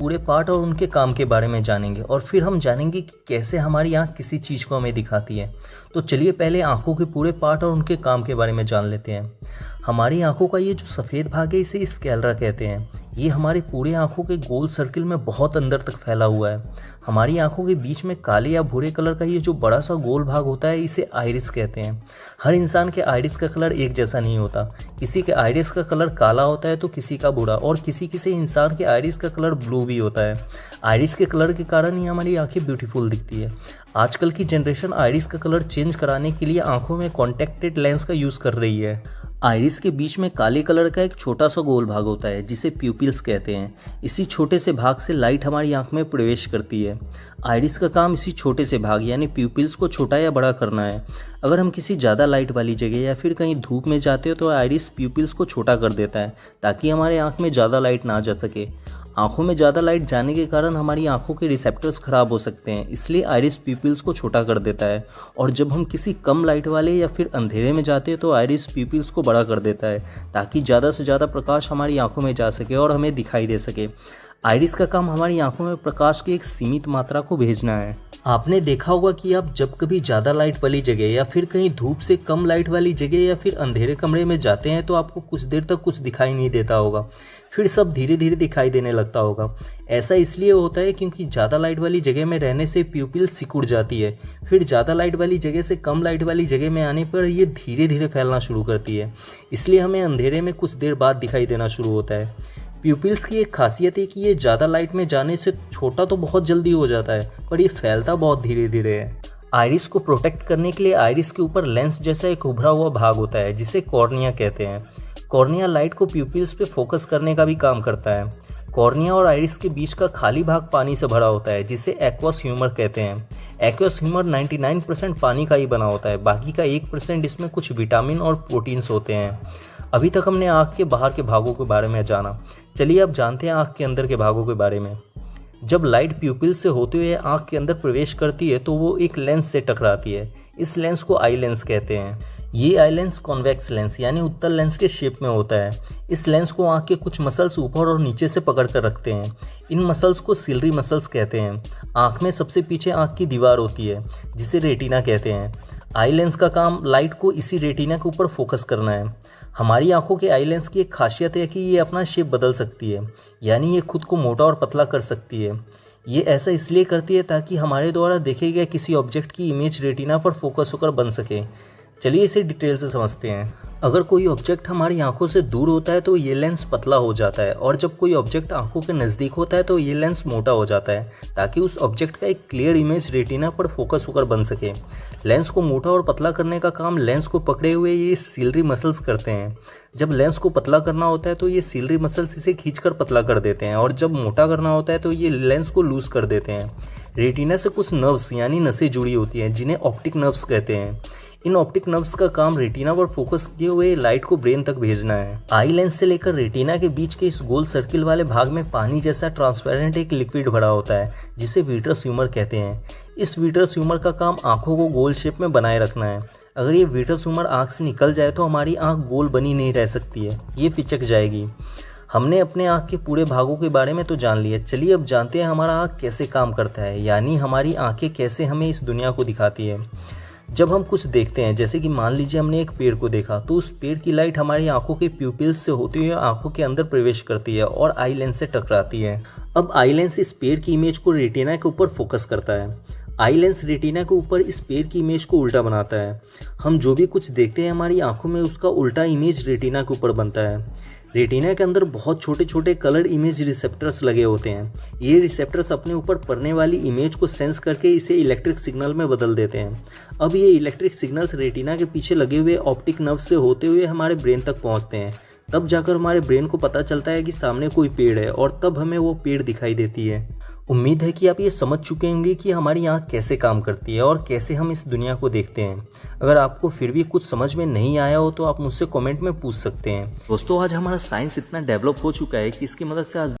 पूरे पार्ट और उनके काम के बारे में जानेंगे और फिर हम जानेंगे कि कैसे हमारी आँख किसी चीज़ को हमें दिखाती है। तो चलिए पहले आँखों के पूरे पार्ट और उनके काम के बारे में जान लेते हैं। हमारी आँखों का ये जो सफ़ेद भाग है इसे स्क्लेरा कहते हैं। ये हमारे पूरे आँखों के गोल सर्किल में बहुत अंदर तक फैला हुआ है। हमारी आँखों के बीच में काले या भूरे कलर का ये जो बड़ा सा गोल भाग होता है इसे आइरिस कहते हैं। हर इंसान के आइरिस का कलर एक जैसा नहीं होता। किसी के आइरिस का कलर काला होता है तो किसी का भूरा, और किसी किसी इंसान के आइरिस का कलर ब्लू भी होता है। आइरिस के कलर के कारण ही हमारी आँखें ब्यूटीफुल दिखती है। आजकल की जनरेशन आइरिस का कलर चेंज कराने के लिए आँखों में कॉन्टैक्टेड लेंस का यूज़ कर रही है। आइरिस के बीच में काले कलर का एक छोटा सा गोल भाग होता है जिसे प्यूपिल्स कहते हैं। इसी छोटे से भाग से लाइट हमारी आंख में प्रवेश करती है। आइरिस का काम इसी छोटे से भाग यानी प्यूपिल्स को छोटा या बड़ा करना है। अगर हम किसी ज़्यादा लाइट वाली जगह या फिर कहीं धूप में जाते हो तो आइरिस प्यूपिल्स को छोटा कर देता है ताकि हमारे आँख में ज़्यादा लाइट ना जा सके। आँखों में ज़्यादा लाइट जाने के कारण हमारी आँखों के रिसेप्टर्स ख़राब हो सकते हैं, इसलिए आइरिस प्यूपिल्स को छोटा कर देता है। और जब हम किसी कम लाइट वाले या फिर अंधेरे में जाते हैं तो आइरिस प्यूपिल्स को बड़ा कर देता है ताकि ज़्यादा से ज़्यादा प्रकाश हमारी आँखों में जा सके और हमें दिखाई दे सके। आइरिस का काम हमारी आंखों में प्रकाश की एक सीमित मात्रा को भेजना है। आपने देखा होगा कि आप जब कभी ज़्यादा लाइट वाली जगह या फिर कहीं धूप से कम लाइट वाली जगह या फिर अंधेरे कमरे में जाते हैं तो आपको कुछ देर तक कुछ दिखाई नहीं देता होगा, फिर सब धीरे धीरे दिखाई देने लगता होगा। ऐसा इसलिए होता है क्योंकि ज़्यादा लाइट वाली जगह में रहने से प्यूपिल सिकुड़ जाती है, फिर ज़्यादा लाइट वाली जगह से कम लाइट वाली जगह में आने पर ये धीरे धीरे फैलना शुरू करती है, इसलिए हमें अंधेरे में कुछ देर बाद दिखाई देना शुरू होता है। प्यूपिल्स की एक खासियत है कि ये ज़्यादा लाइट में जाने से छोटा तो बहुत जल्दी हो जाता है पर ये फैलता बहुत धीरे धीरे है। आइरिस को प्रोटेक्ट करने के लिए आइरिस के ऊपर लेंस जैसा एक उभरा हुआ भाग होता है जिसे कॉर्निया कहते हैं। कॉर्निया लाइट को प्यूपिल्स पे फोकस करने का भी काम करता है। कॉर्निया और आइरिस के बीच का खाली भाग पानी से भरा होता है जिसे एक्वस ह्यूमर कहते हैं। एक्वस ह्यूमर 99% पानी का ही बना होता है, बाकी का 1% इसमें कुछ विटामिन और प्रोटीन्स होते हैं। अभी तक हमने आँख के बाहर के भागों के बारे में जाना, चलिए अब जानते हैं आँख के अंदर के भागों के बारे में। जब लाइट प्यूपिल से होते हुए आँख के अंदर प्रवेश करती है तो वो एक लेंस से टकराती है। इस लेंस को आई लेंस कहते हैं। ये आई लेंस कॉन्वेक्स लेंस यानी उत्तल लेंस के शेप में होता है। इस लेंस को आँख के कुछ मसल्स ऊपर और नीचे से पकड़ कर रखते हैं। इन मसल्स को सिलरी मसल्स कहते हैं। आँख में सबसे पीछे आँख की दीवार होती है जिसे रेटिना कहते हैं। आई लेंस का काम लाइट को इसी रेटिना के ऊपर फोकस करना है। हमारी आंखों के आई लेंस की एक खासियत है कि ये अपना शेप बदल सकती है, यानी ये खुद को मोटा और पतला कर सकती है। ये ऐसा इसलिए करती है ताकि हमारे द्वारा देखे गए किसी ऑब्जेक्ट की इमेज रेटिना पर फोकस होकर बन सके। चलिए इसे डिटेल से समझते हैं। अगर कोई ऑब्जेक्ट हमारी आंखों से दूर होता है तो ये लेंस पतला हो जाता है, और जब कोई ऑब्जेक्ट आंखों के नज़दीक होता है तो ये लेंस मोटा हो जाता है ताकि उस ऑब्जेक्ट का एक क्लियर इमेज रेटिना पर फोकस होकर बन सके। लेंस को मोटा और पतला करने का काम लेंस को पकड़े हुए ये सिलरी मसल्स करते हैं। जब लेंस को पतला करना होता है तो ये सिलरी मसल्स इसे खींचकर पतला कर देते हैं, और जब मोटा करना होता है तो ये लेंस को लूज कर देते हैं। रेटिना से कुछ नर्व्स यानी नसें जुड़ी होती हैं जिन्हें ऑप्टिक नर्व्स कहते हैं। इन ऑप्टिक नर्व्स का काम रेटिना पर फोकस किए हुए लाइट को ब्रेन तक भेजना है। आई लेंस से लेकर रेटिना के बीच के इस गोल सर्किल वाले भाग में पानी जैसा ट्रांसपेरेंट एक लिक्विड भरा होता है जिसे विट्रस ह्यूमर कहते हैं। इस विट्रस ह्यूमर का काम आंखों को गोल शेप में बनाए रखना है। अगर ये विट्रस ह्यूमर आंख से निकल जाए तो हमारी आंख गोल बनी नहीं रह सकती है, ये पिचक जाएगी। हमने अपने आँख के पूरे भागों के बारे में तो जान लिया, चलिए अब जानते हैं हमारा आँख कैसे काम करता है, यानी हमारी आँखें कैसे हमें इस दुनिया को दिखाती है। जब हम कुछ देखते हैं, जैसे कि मान लीजिए हमने एक पेड़ को देखा, तो उस पेड़ की लाइट हमारी आंखों के प्यूपिल्स से होते हुए आंखों के अंदर प्रवेश करती है और आई लेंस से टकराती है। अब आई लेंस इस पेड़ की इमेज को रेटिना के ऊपर फोकस करता है। आई लेंस रेटिना के ऊपर इस पेड़ की इमेज को उल्टा बनाता है। हम जो भी कुछ देखते हैं हमारी आंखों में उसका उल्टा इमेज रेटिना के ऊपर बनता है। रेटिना के अंदर बहुत छोटे छोटे कलर इमेज रिसेप्टर्स लगे होते हैं। ये रिसेप्टर्स अपने ऊपर पड़ने वाली इमेज को सेंस करके इसे इलेक्ट्रिक सिग्नल में बदल देते हैं। अब ये इलेक्ट्रिक सिग्नल्स रेटिना के पीछे लगे हुए ऑप्टिक नर्व से होते हुए हमारे ब्रेन तक पहुंचते हैं। तब जाकर हमारे ब्रेन को पता चलता है कि सामने कोई पेड़ है, और तब हमें वो पेड़ दिखाई देती है। उम्मीद है कि आप ये समझ चुके होंगे कि हमारी आँख कैसे काम करती है और कैसे हम इस दुनिया को देखते हैं। अगर आपको फिर भी कुछ समझ में नहीं आया हो तो आप मुझसे कमेंट में पूछ सकते हैं। दोस्तों, आज हमारा साइंस इतना डेवलप हो चुका है कि इसकी मदद से आज